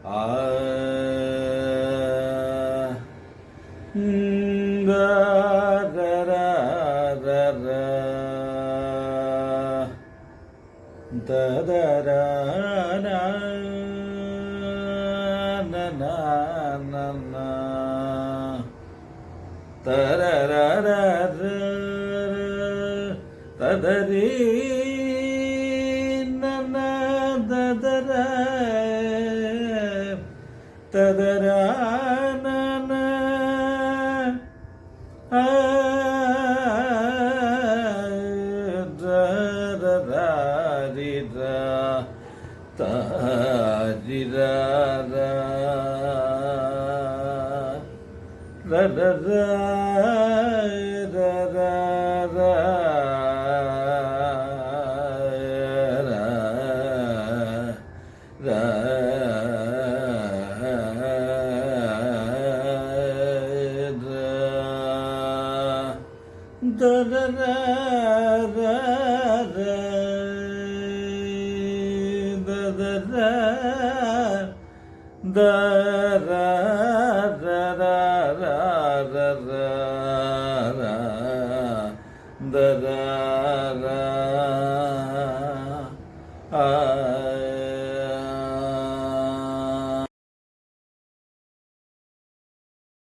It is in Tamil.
ஆ த ர ர ர ர த த ர ர ந ந ந ந த ர ர ர ர த த ரீ ந ந த த ர த த ர ந ந ஆ ர ர ர ரி ர த ரி ர ர ர ர ர ர ர ர ர த ர ர ர ர த த ர த ர ர ர ர ர ர த ர ர